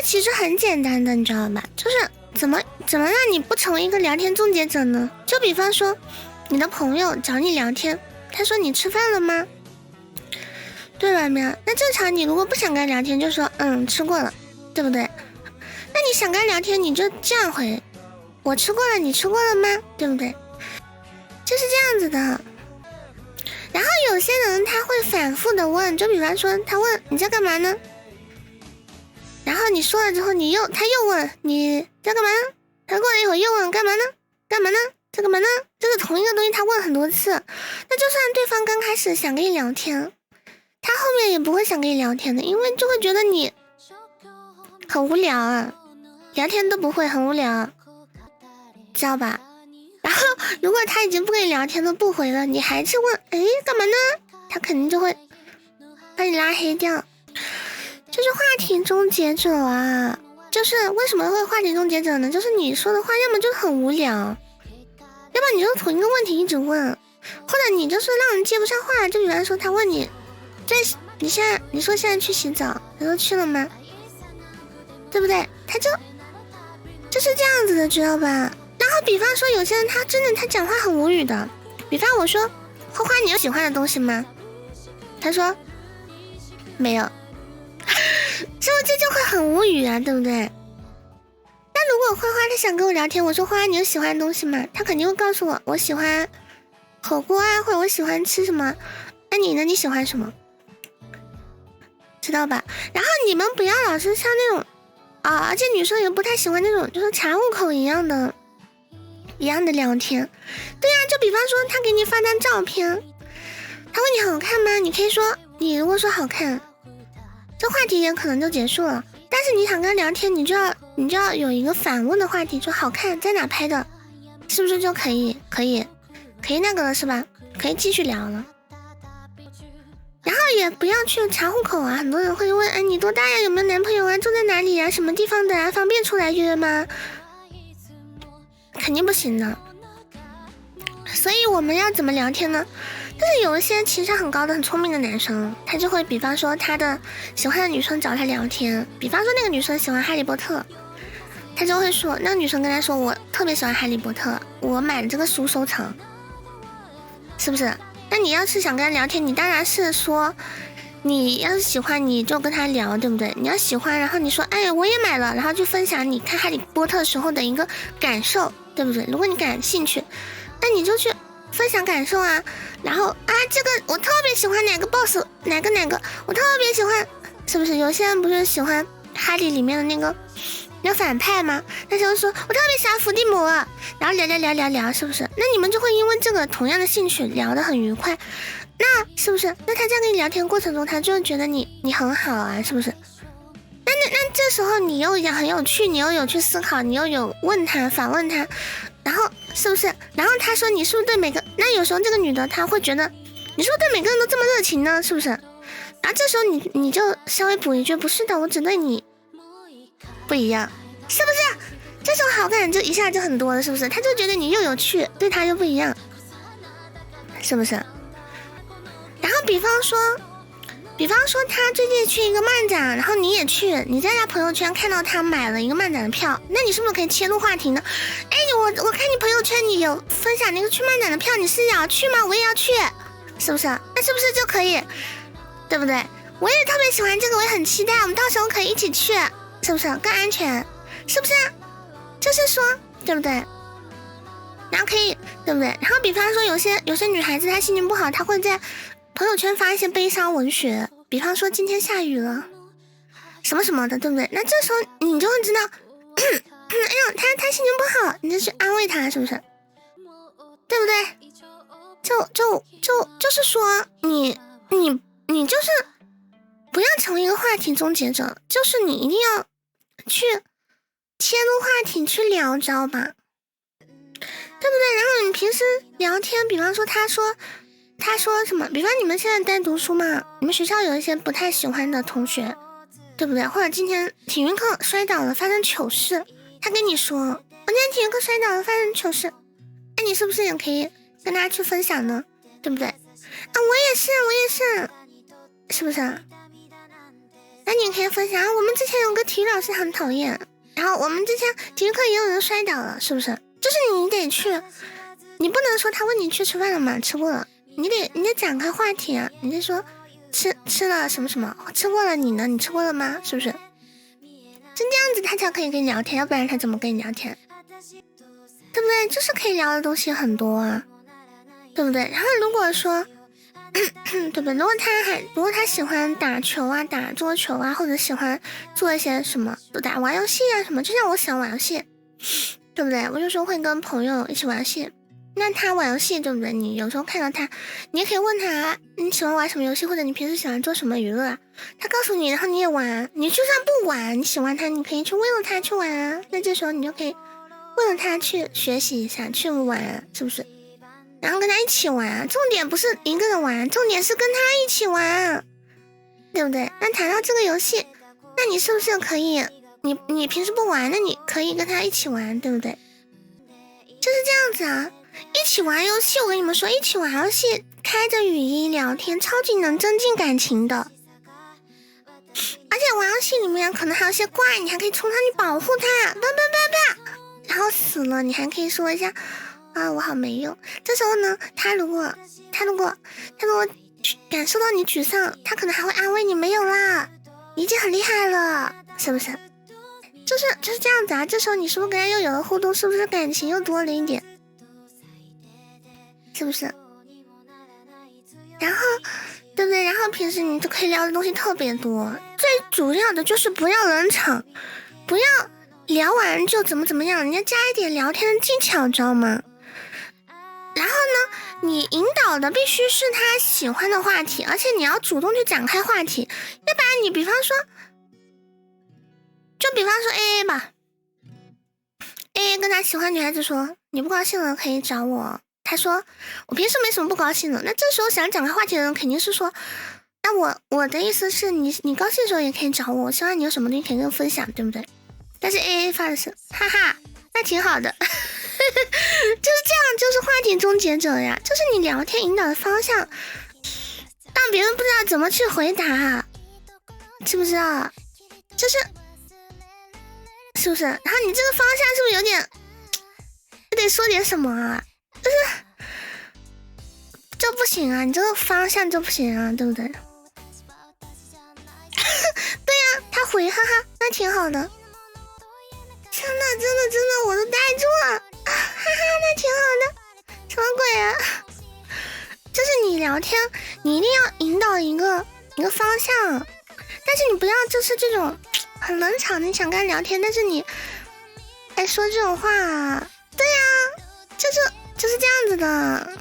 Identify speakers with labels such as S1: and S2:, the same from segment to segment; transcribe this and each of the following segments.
S1: 其实很简单的，你知道吧？就是怎么让你不成为一个聊天终结者呢？就比方说，你的朋友找你聊天，他说你吃饭了吗？对吧？没有。那正常你如果不想跟他聊天，就说吃过了，对不对？那你想跟他聊天，你就这样回，我吃过了，你吃过了吗？对不对？就是这样子的。然后有些人他会反复的问，就比方说他问你在干嘛呢？然后你说了之后，他又问你在干嘛呢？他过了一会儿又问干嘛呢？干嘛呢？这干嘛呢？这个同一个东西他问很多次，那就算对方刚开始想跟你聊天，他后面也不会想跟你聊天的，因为就会觉得你很无聊啊，聊天都不会，很无聊，知道吧？然后如果他已经不跟你聊天了，不回了，你还是问干嘛呢？他肯定就会把你拉黑掉。就是话题终结者啊，就是为什么会话题终结者呢？就是你说的话要么就很无聊，要不然你就同一个问题一直问，或者你就是让人接不上话。就比方说他问你你说现在去洗澡，他说去了吗？对不对？他就是这样子的，知道吧？然后比方说有些人他真的他讲话很无语的，比方我说花花你有喜欢的东西吗？他说没有。是不是这就会很无语啊，对不对？那如果花花他想跟我聊天，我说花花你有喜欢的东西吗？他肯定会告诉我喜欢火锅啊，或者我喜欢吃什么。那你呢？你喜欢什么？知道吧？然后你们不要老是像那种而且女生也不太喜欢那种就是查户口一样的聊天。对呀，就比方说他给你发张照片，他问你好看吗？你可以说，你如果说好看，这话题也可能就结束了。但是你想跟他聊天，你就要有一个反问的话题，说好看，在哪拍的，是不是就可以那个了，是吧？可以继续聊了。然后也不要去查户口啊，很多人会问，你多大呀？有没有男朋友啊？住在哪里呀？什么地方的啊？方便出来约吗？肯定不行的。所以我们要怎么聊天呢？就是有一些情商很高的很聪明的男生，他就会比方说他的喜欢的女生找他聊天，比方说那个女生喜欢哈利波特，他就会说，那个女生跟他说，我特别喜欢哈利波特，我买了这个书收藏，是不是？那你要是想跟他聊天，你当然是说，你要是喜欢你就跟他聊，对不对？你要喜欢，然后你说我也买了，然后就分享你看哈利波特时候的一个感受，对不对？如果你感兴趣，那你就去分享感受啊，然后这个我特别喜欢哪个 boss 哪个我特别喜欢，是不是？有些人不是喜欢哈利里面的那个反派吗？那时候说我特别喜欢伏地魔，然后聊，是不是？那你们就会因为这个同样的兴趣聊得很愉快，那是不是？那他在跟你聊天过程中，他就会觉得你很好啊，是不是？那这时候你又很有趣，你又有去思考，你又有问他反问他，然后是不是？然后他说你是不是对每个？那有时候这个女的她会觉得你是不是对每个人都这么热情呢？是不是？然后这时候你就稍微补一句，不是的，我只对你不一样，是不是？这种好感就一下就很多了，是不是？他就觉得你又有趣，对他又不一样，是不是？然后比方说他最近去一个漫展，然后你也去，你在他朋友圈看到他买了一个漫展的票，那你是不是可以切入话题呢？我看你朋友圈你有分享那个去漫展的票，你是要去吗？我也要去，是不是？那是不是就可以，对不对？我也特别喜欢这个，我也很期待，我们到时候可以一起去，是不是更安全？是不是？就是说，对不对？然后可以，对不对？然后比方说有些女孩子她心情不好，她会在朋友圈发一些悲伤文学，比方说今天下雨了什么什么的，对不对？那这时候你就会知道他心情不好，你就去安慰他，是不是？对不对？就是说你就是不要成为一个话题终结者，就是你一定要去切入话题去聊，知道吧？对不对？然后你平时聊天，比方说他说什么，比方你们现在在读书嘛，你们学校有一些不太喜欢的同学，对不对？或者今天体育课摔倒了发生糗事，他跟你说我今天体育课摔倒了发生糗事，那你是不是也可以跟大家去分享呢？对不对？我也是，是不是？那你可以分享，我们之前有个体育老师很讨厌，然后我们之前体育课也有人摔倒了，是不是？就是你得去，你不能说他问你去吃饭了吗？吃过了，你得展开话题啊，你得说吃了什么什么，吃过了，你呢？你吃过了吗？是不是？就这样子他才可以跟你聊天，要不然他怎么跟你聊天？对不对？就是可以聊的东西很多啊，对不对？然后如果说对不对？如果他喜欢打球啊，打桌球啊，或者喜欢做一些什么玩游戏啊什么，就像我喜欢玩游戏，对不对？我有时候会跟朋友一起玩游戏，那他玩游戏，对不对？你有时候看到他，你也可以问他你喜欢玩什么游戏，或者你平时喜欢做什么娱乐啊？他告诉你，然后你也玩，你就算不玩，你喜欢他，你可以去为了他去玩啊。那这时候你就可以为了他去学习一下，去玩，是不是？然后跟他一起玩，重点不是一个人玩，重点是跟他一起玩，对不对？那谈到这个游戏，那你是不是可以，你平时不玩，那你可以跟他一起玩，对不对？就是这样子啊，一起玩游戏，我跟你们说，一起玩游戏，开着语音聊天，超级能增进感情的。而且玩游戏里面可能还有些怪，你还可以冲上去保护他，不，然后死了，你还可以说一下。啊，我好没用。这时候呢，他如果感受到你沮丧，他可能还会安慰你没有啦，你已经很厉害了，是不是？就是这样子啊。这时候你是不是跟他又有了互动？是不是感情又多了一点？是不是？然后，对不对？然后平时你就可以聊的东西特别多，最主要的就是不要冷场，不要聊完就怎么样，你要加一点聊天的技巧，知道吗？然后呢，你引导的必须是他喜欢的话题，而且你要主动去展开话题，要不然你比方说 AA 吧 ，AA 跟他喜欢女孩子说，你不高兴了可以找我，他说我平时没什么不高兴的，那这时候想展开话题的人肯定是说，那我的意思是你高兴的时候也可以找我，我希望你有什么东西可以跟我分享，对不对？但是 AA 发的是哈哈，那挺好的。就是这样，就是话题终结者呀，就是你聊天引导的方向，让别人不知道怎么去回答，是不是啊？是不是？然后你这个方向是不是有点，得说点什么啊？就是这不行啊，你这个方向就不行啊，对不对？对呀，他回哈哈，那挺好的。真的，我都呆住了。哈哈，那挺好的，什么鬼啊？就是你聊天，你一定要引导一个方向，但是你不要就是这种很冷场，你想跟他聊天，但是你还说这种话，对呀，就是这样子的。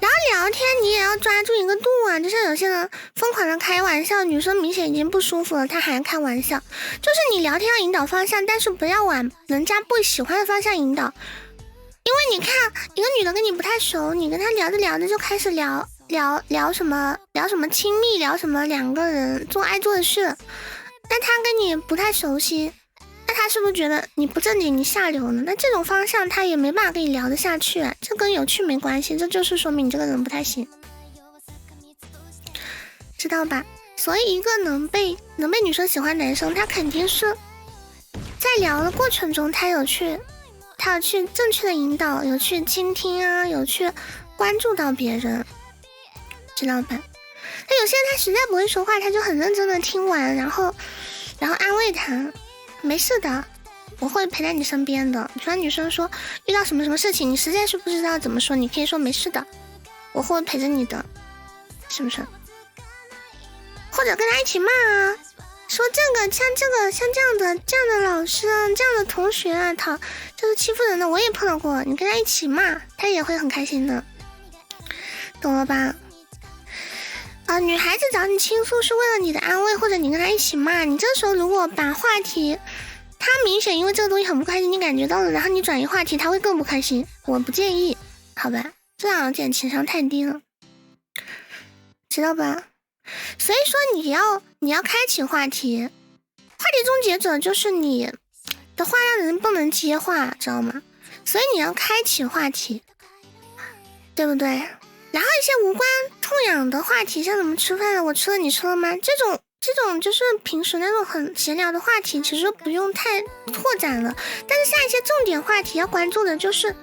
S1: 然后聊天你也要抓住一个度啊，就像有些人疯狂的开玩笑，女生明显已经不舒服了，他还开玩笑，就是你聊天要引导方向，但是不要往人家不喜欢的方向引导。因为你看一个女的跟你不太熟，你跟她聊着就开始聊什么亲密，聊什么两个人做爱做的事，但她跟你不太熟悉，那他是不是觉得你不正经，你下流呢？那这种方向他也没办法跟你聊得下去啊，这跟有趣没关系，这就是说明你这个人不太行，知道吧？所以一个能被女生喜欢男生，他肯定是在聊的过程中，他有去正确的引导，有去倾听啊，有去关注到别人，知道吧？那有些人他实在不会说话，他就很认真的听完，然后安慰他。没事的，我会陪在你身边的。就像女生说遇到什么事情，你实在是不知道怎么说，你可以说没事的，我会陪着你的，是不是？或者跟他一起骂啊，说像这样的老师啊，这样的同学啊，就是欺负人的，我也碰到过。你跟他一起骂，他也会很开心的，懂了吧？女孩子找你倾诉是为了你的安慰，或者你跟他一起骂，你这时候如果把话题，他明显因为这个东西很不开心，你感觉到了，然后你转移话题，他会更不开心。我不建议，好吧？这样有点情商太低了，知道吧？所以说你要开启话题，话题终结者就是你的话让人不能接话，知道吗？所以你要开启话题，对不对？然后一些无关痛痒的话题，像怎么吃饭了，我吃了你吃了吗？这种这种就是平时那种很闲聊的话题，其实不用太拓展了。但是像一些重点话题要关注的就是，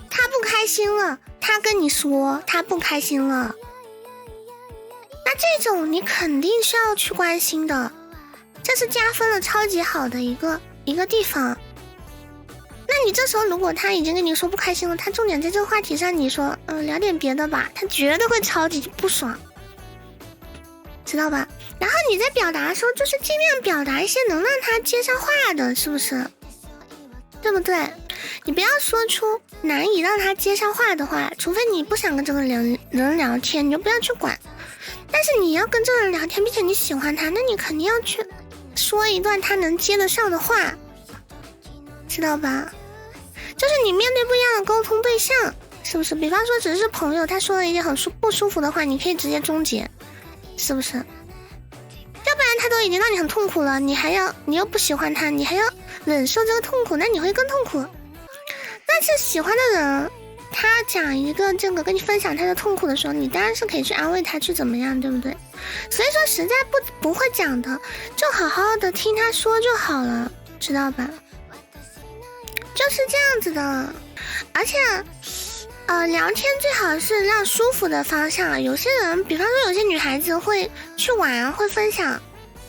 S1: 他不开心了，他跟你说他不开心了，那这种你肯定是要去关心的，这是加分了超级好的一个地方。那你这时候如果他已经跟你说不开心了，他重点在这个话题上，你说聊点别的吧，他绝对会超级不爽，知道吧？然后你在表达的时候，就是尽量表达一些能让他接上话的，是不是？对不对？你不要说出难以让他接上话的话，除非你不想跟这个人聊天，你就不要去管。但是你要跟这个人聊天，并且你喜欢他，那你肯定要去说一段他能接得上的话，知道吧？就是你面对不一样的沟通对象，是不是？比方说只是朋友，他说了一件很不舒服的话，你可以直接终结，是不是？要不然他都已经让你很痛苦了，你又不喜欢他，你还要忍受这个痛苦，那你会更痛苦。但是喜欢的人，他讲一个这个跟你分享他的痛苦的时候，你当然是可以去安慰他，去怎么样，对不对？所以说实在不会讲的，就好好的听他说就好了，知道吧？就是这样子的。而且聊天最好是让舒服的方向。有些人，比方说有些女孩子会去玩，会分享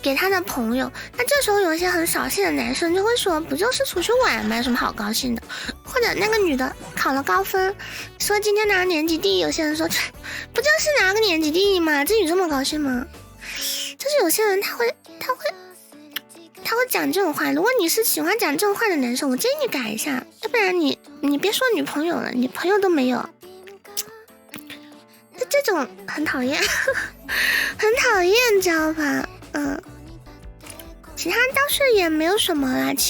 S1: 给她的朋友，那这时候有一些很扫兴的男生就会说，不就是出去玩吗，有什么好高兴的？或者那个女的考了高分，说今天拿年级第一，有些人说不就是拿个年级第一吗？至于这么高兴吗？就是有些人他会讲这种话。如果你是喜欢讲这种话的男生，我建议你改一下，要不然你别说女朋友了，你朋友都没有，这种很讨厌很讨厌，知道吧？其他倒是也没有什么啦。